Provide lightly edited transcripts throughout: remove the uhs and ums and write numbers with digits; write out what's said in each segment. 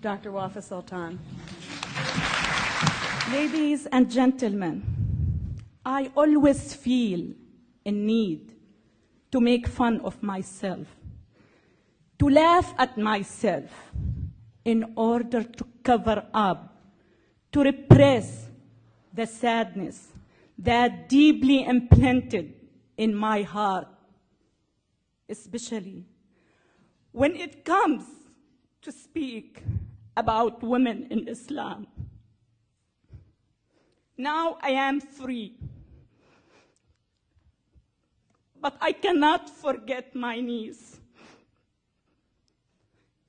Dr. Wafa Sultan. Ladies and gentlemen, I always feel a need to make fun of myself, to laugh at myself in order to cover up, to repress the sadness that deeply implanted in my heart, especially when it comes to speak about women in Islam. Now I am free, but I cannot forget my niece.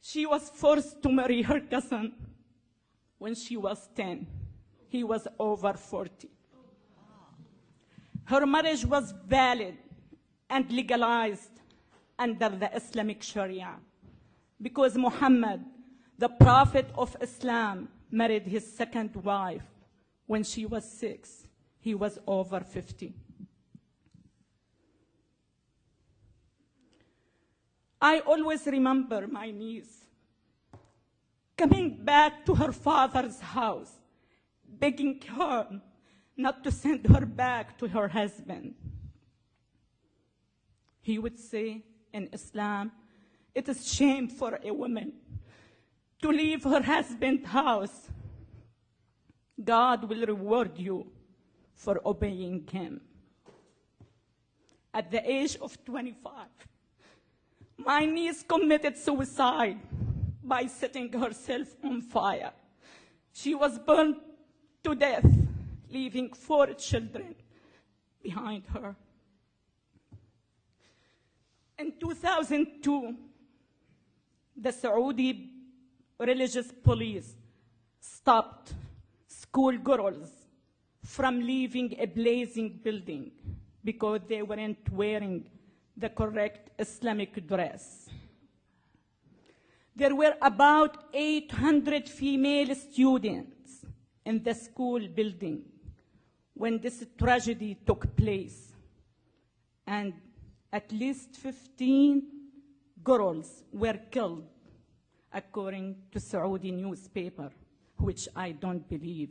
She was forced to marry her cousin when she was 10. He was over 40. Her marriage was valid and legalized under the Islamic Sharia because Muhammad, the Prophet of Islam, married his second wife when she was 6. He was over 50. I always remember my niece coming back to her father's house, begging her not to send her back to her husband. He would say, in Islam, it is shame for a woman to leave her husband's house. God will reward you for obeying him. At the age of 25, my niece committed suicide by setting herself on fire. She was burned to death, leaving 4 children behind her. In 2002, the Saudi religious police stopped schoolgirls from leaving a blazing building because they weren't wearing the correct Islamic dress. There were about 800 female students in the school building when this tragedy took place, and at least 15 girls were killed, according to Saudi newspaper, which I don't believe.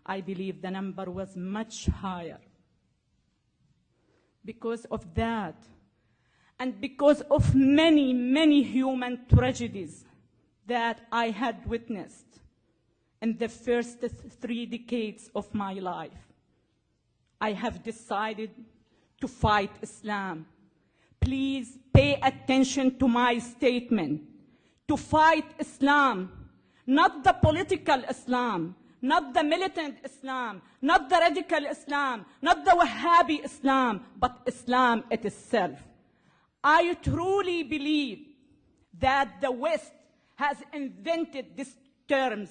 I believe the number was much higher. Because of that, and because of many, many human tragedies that I had witnessed in the first 3 decades of my life, I have decided to fight Islam. Please pay attention to my statement. To fight Islam, not the political Islam, not the militant Islam, not the radical Islam, not the Wahhabi Islam, but Islam itself. I truly believe that the West has invented these terms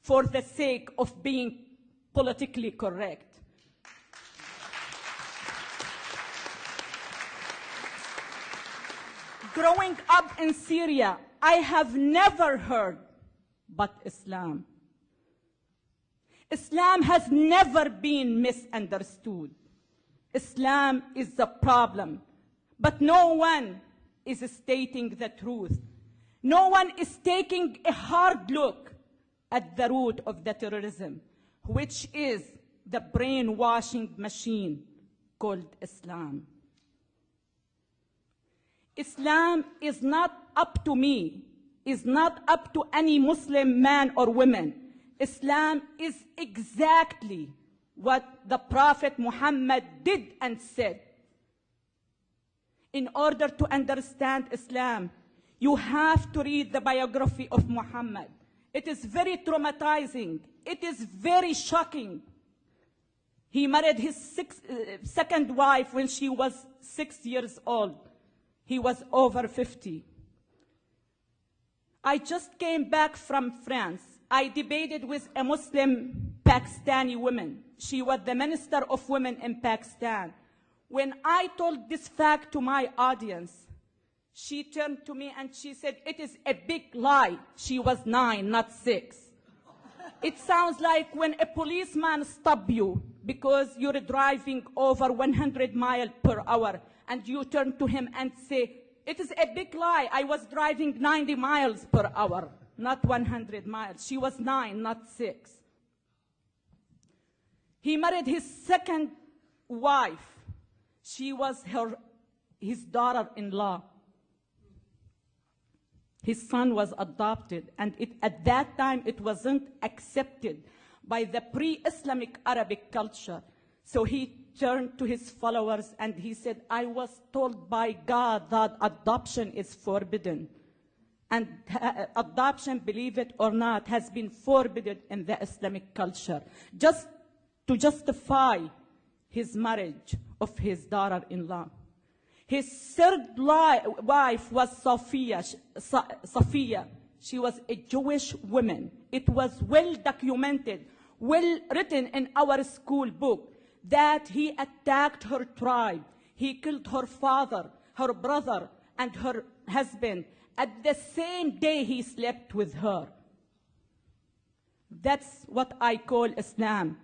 for the sake of being politically correct. Growing up in Syria, I have never heard but Islam. Islam has never been misunderstood. Islam is the problem, but no one is stating the truth. No one is taking a hard look at the root of the terrorism, which is the brainwashing machine called Islam. Islam is not up to me, is not up to any Muslim man or woman. Islam is exactly what the Prophet Muhammad did and said. In order to understand Islam, you have to read the biography of Muhammad. It is very traumatizing. It is very shocking. He married his second wife when she was 6 years old. He was over 50. I just came back from France. I debated with a Muslim Pakistani woman. She was the Minister of Women in Pakistan. When I told this fact to my audience, she turned to me and she said, "It is a big lie." She was 9, not 6. It sounds like when a policeman stops you because you're driving over 100 miles per hour and you turn to him and say, "It is a big lie. I was driving 90 miles per hour." not 100 miles. She was 9, not 6. He married his second wife. She was his daughter-in-law. His son was adopted, and at that time it wasn't accepted by the pre-Islamic Arabic culture. So he turned to his followers and he said, I was told by God that adoption is forbidden. And adoption, believe it or not, has been forbidden in the Islamic culture, just to justify his marriage of his daughter-in-law. His third wife was Safiya. She was a Jewish woman. It was well documented, well written in our school book, that he attacked her tribe. He killed her father, her brother, and her husband at the same day he slept with her. That's what I call Islam.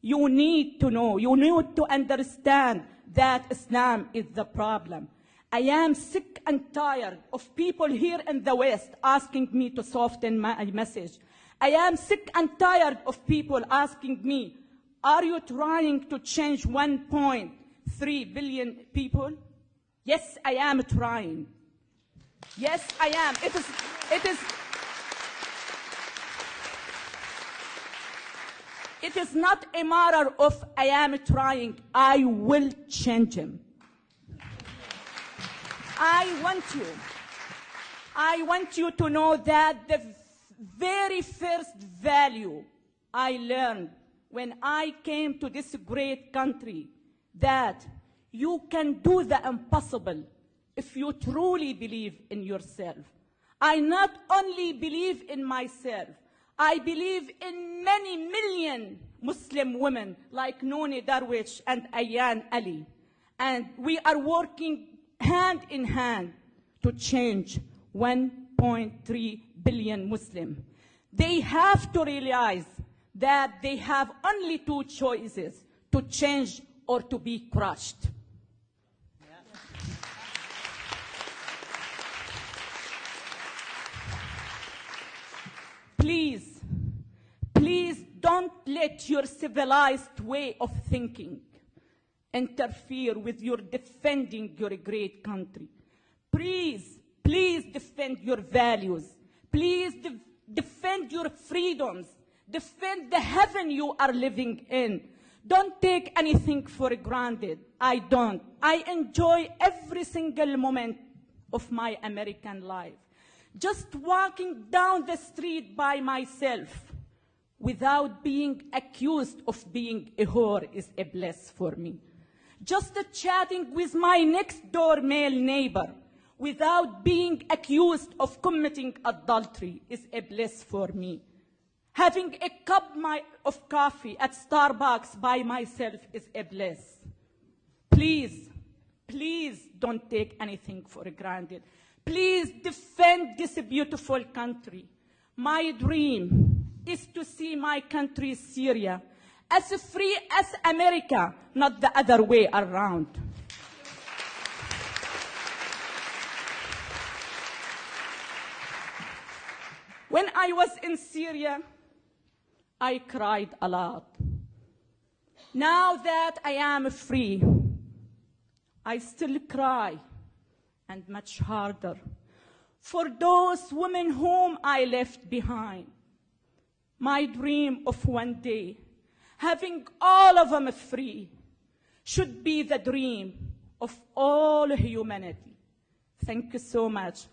You need to know, you need to understand that Islam is the problem. I am sick and tired of people here in the West asking me to soften my message. I am sick and tired of people asking me, are you trying to change 1.3 billion people? Yes, I am trying. Yes, I am. It is not a matter of I am trying. I will change him. I want you to know that the very first value I learned when I came to this great country, that you can do the impossible if you truly believe in yourself. I not only believe in myself, I believe in many million Muslim women like Nooni Darwish and Ayaan Ali. And we are working hand in hand to change 1.3 billion Muslims. They have to realize that they have only two choices: to change or to be crushed. Please, please don't let your civilized way of thinking interfere with your defending your great country. Please, please defend your values. Please defend your freedoms. Defend the heaven you are living in. Don't take anything for granted. I don't. I enjoy every single moment of my American life. Just walking down the street by myself without being accused of being a whore is a bliss for me. Just chatting with my next door male neighbor without being accused of committing adultery is a bliss for me. Having a cup of coffee at Starbucks by myself is a bliss. Please, please don't take anything for granted. Please defend this beautiful country. My dream is to see my country, Syria, as free as America, not the other way around. When I was in Syria, I cried a lot. Now that I am free, I still cry, and much harder, for those women whom I left behind. My dream of one day, having all of them free, should be the dream of all humanity. Thank you so much.